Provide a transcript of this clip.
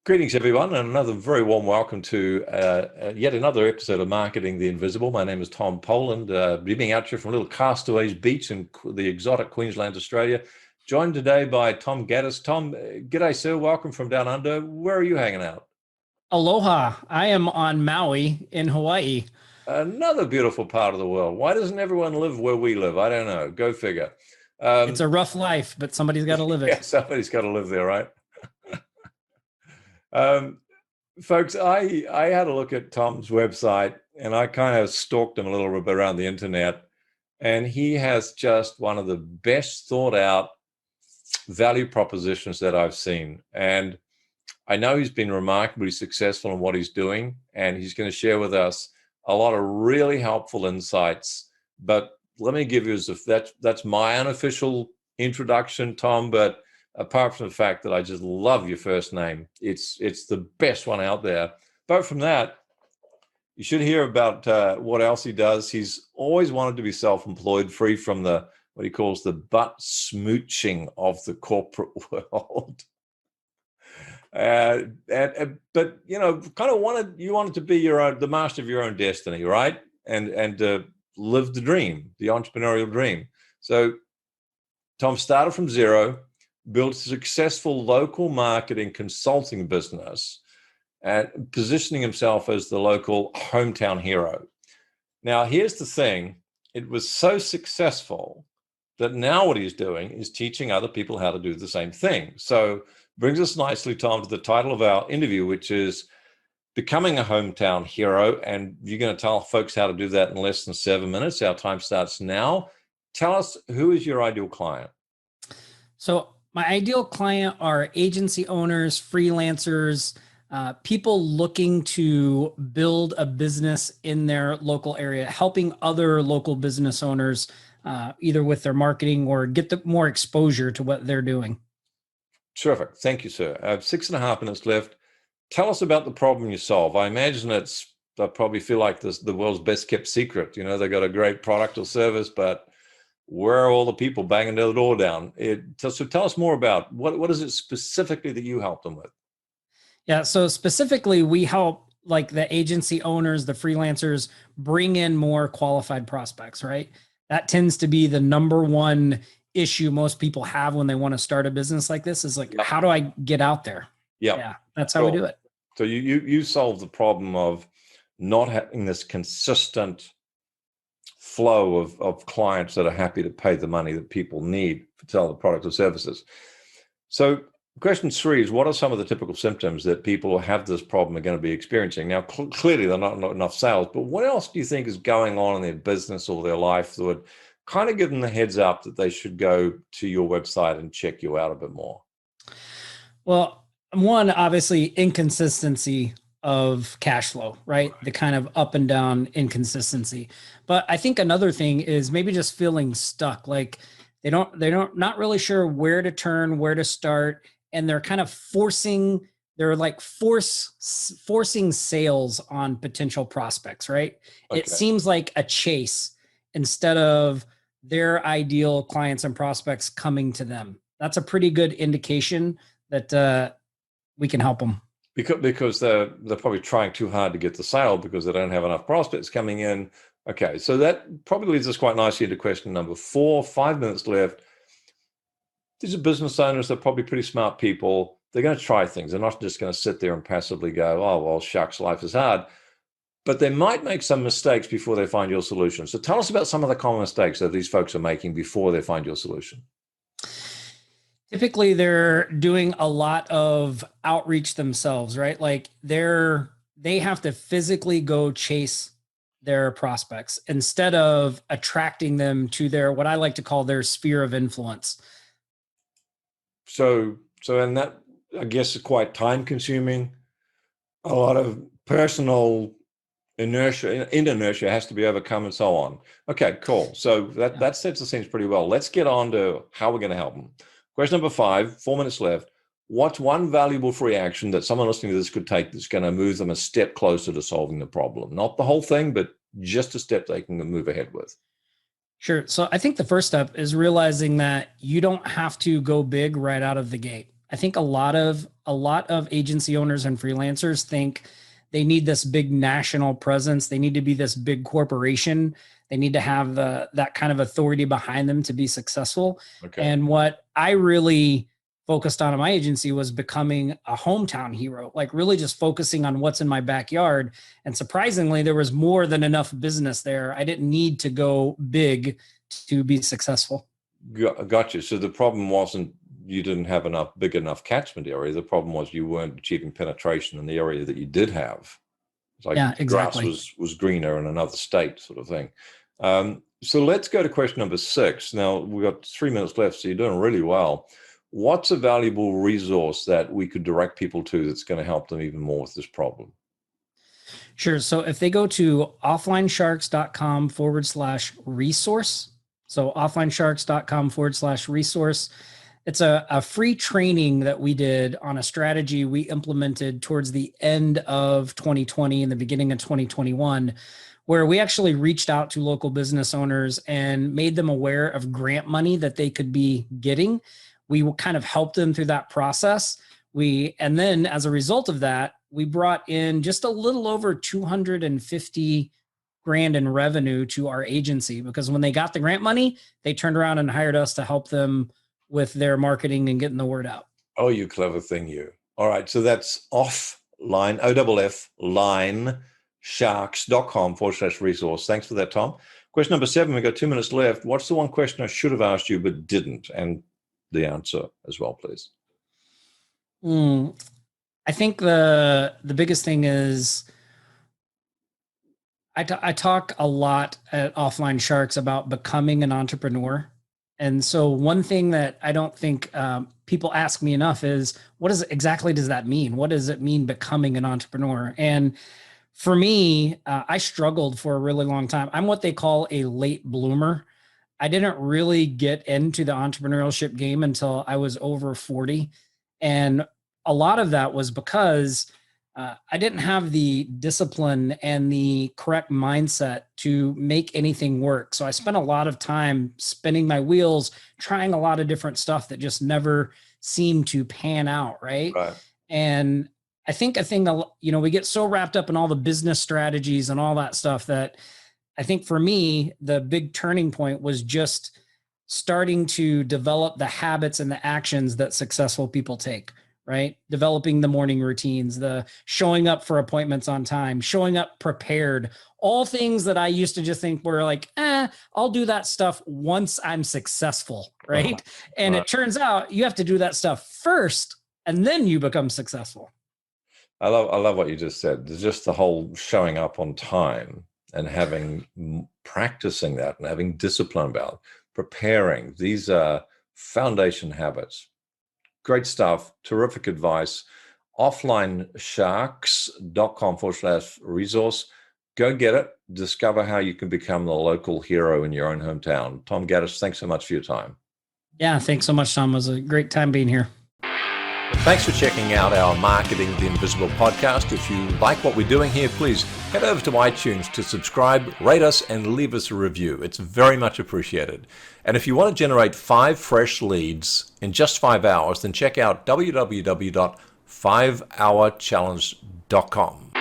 Greetings, everyone, and another very warm welcome to yet another episode of Marketing the Invisible. My name is Tom Poland, beaming out here from little Castaways Beach in the exotic Queensland, Australia. Joined today by Tom Gaddis. Tom, g'day, sir. Welcome from down under. Where are you hanging out? Aloha. I am on Maui in Hawaii. Another beautiful part of the world. Why doesn't everyone live where we live? I don't know. Go figure. It's a rough life, but somebody's got to live Yeah, it. somebody's got to live there, right? Um, Folks, I had a look at Tom's website and I kind of stalked him a little bit around the internet. And he has just one of the best thought out value propositions that I've seen. And I know he's been remarkably successful in what he's doing. And he's going to share with us a lot of really helpful insights. But let me give you, that's my unofficial introduction, Tom. But apart from the fact that I just love your first name, it's the best one out there. Apart from that, you should hear about what else he does. He's always wanted to be self-employed, free from what he calls the butt-smooching of the corporate world. But kind of wanted to be the master of your own destiny, right? And live the dream, the entrepreneurial dream. So Tom started from zero, built a successful local marketing consulting business, and positioning himself as the local hometown hero. Now, here's the thing. It was so successful that now what he's doing is teaching other people how to do the same thing. So brings us nicely, Tom, to the title of our interview, which is Becoming a Hometown Hero. And you're going to tell folks how to do that in less than 7 minutes. Our time starts now. Tell us, who is your ideal client? So my ideal client are agency owners, freelancers, people looking to build a business in their local area, helping other local business owners either with their marketing or get more exposure to what they're doing. Terrific. Thank you, sir. I have 6.5 minutes left. Tell us about the problem you solve. I imagine I probably feel like this the world's best kept secret. You know, they got a great product or service, but where are all the people banging the door down? So tell us more about what is it specifically that you help them with? Yeah. So specifically, we help like the agency owners, the freelancers bring in more qualified prospects, right? That tends to be the number one issue most people have when they want to start a business like this is like, Yep. How do I get out there? Yep. Yeah. That's how we do it. So you solve the problem of not having this consistent flow of clients that are happy to pay the money that people need to sell the product or services. So question 3 is, what are some of the typical symptoms that people who have this problem are going to be experiencing? Now, clearly, they're not enough sales, but what else do you think is going on in their business or their life that would kind of give them the heads up that they should go to your website and check you out a bit more? Well, one, obviously, inconsistency of cash flow, right? The kind of up and down inconsistency. But I think another thing is maybe just feeling stuck. Like not really sure where to turn, where to start. And they're kind of forcing sales on potential prospects, right? Okay. It seems like a chase instead of their ideal clients and prospects coming to them. That's a pretty good indication that we can help them. Because they're probably trying too hard to get the sale because they don't have enough prospects coming in. Okay, so that probably leads us quite nicely into question number 4. 5 minutes left. These are business owners. They're probably pretty smart people. They're going to try things. They're not just going to sit there and passively go, oh, well, shucks, life is hard. But they might make some mistakes before they find your solution. So tell us about some of the common mistakes that these folks are making before they find your solution. Typically, they're doing a lot of outreach themselves, right? Like they have to physically go chase their prospects instead of attracting them to what I like to call their sphere of influence. And that, I guess, is quite time consuming. A lot of personal inertia has to be overcome and so on. Okay, cool. So that sets the scenes pretty well. Let's get on to how we're going to help them. Question number 5, 4 minutes left. What's one valuable free action that someone listening to this could take that's going to move them a step closer to solving the problem? Not the whole thing, but just a step they can move ahead with. Sure. So I think the first step is realizing that you don't have to go big right out of the gate. I think a lot of agency owners and freelancers think they need this big national presence. They need to be this big corporation. They need to have that kind of authority behind them to be successful. Okay. And what I really focused on in my agency was becoming a hometown hero, like really just focusing on what's in my backyard. And surprisingly, there was more than enough business there. I didn't need to go big to be successful. Got you. So the problem wasn't you didn't have enough big enough catchment area. The problem was you weren't achieving penetration in the area that you did have. It's like Yeah, the grass exactly. was greener in another state, sort of thing. So let's go to question number 6. Now we've got 3 minutes left, so you're doing really well. What's a valuable resource that we could direct people to that's going to help them even more with this problem? Sure. So if they go to offlinesharks.com/resource, so offlinesharks.com/resource, it's a free training that we did on a strategy we implemented towards the end of 2020 and the beginning of 2021, where we actually reached out to local business owners and made them aware of grant money that they could be getting. We kind of helped them through that process. And then as a result of that, we brought in just a little over 250 grand in revenue to our agency, because when they got the grant money, they turned around and hired us to help them with their marketing and getting the word out. Oh, you clever thing, you. All right. So that's offline, OFF line sharks.com/resource. Thanks for that, Tom. Question number 7, we've got 2 minutes left. What's the one question I should have asked you but didn't? And the answer as well, please. I think the biggest thing is I talk a lot at Offline Sharks about becoming an entrepreneur. And so one thing that I don't think people ask me enough is, what does that mean? What does it mean becoming an entrepreneur? And for me, I struggled for a really long time. I'm what they call a late bloomer. I didn't really get into the entrepreneurship game until I was over 40. And a lot of that was because I didn't have the discipline and the correct mindset to make anything work. So I spent a lot of time spinning my wheels, trying a lot of different stuff that just never seemed to pan out. Right. Right. And I think a thing that, we get so wrapped up in all the business strategies and all that stuff that I think for me, the big turning point was just starting to develop the habits and the actions that successful people take, right? Developing the morning routines, the showing up for appointments on time, showing up prepared, all things that I used to just think were like, I'll do that stuff once I'm successful, right? And it turns out you have to do that stuff first and then you become successful. I love what you just said. There's just the whole showing up on time and practicing that and having discipline about it, preparing. These are foundation habits. Great stuff. Terrific advice. offlinesharks.com/resource. Go get it. Discover how you can become the local hero in your own hometown. Tom Gaddis, thanks so much for your time. Yeah, thanks so much, Tom. It was a great time being here. Thanks for checking out our Marketing the Invisible podcast. If you like what we're doing here, please head over to iTunes to subscribe, rate us, and leave us a review. It's very much appreciated. And if you want to generate 5 fresh leads in just 5 hours, then check out www.5hourchallenge.com.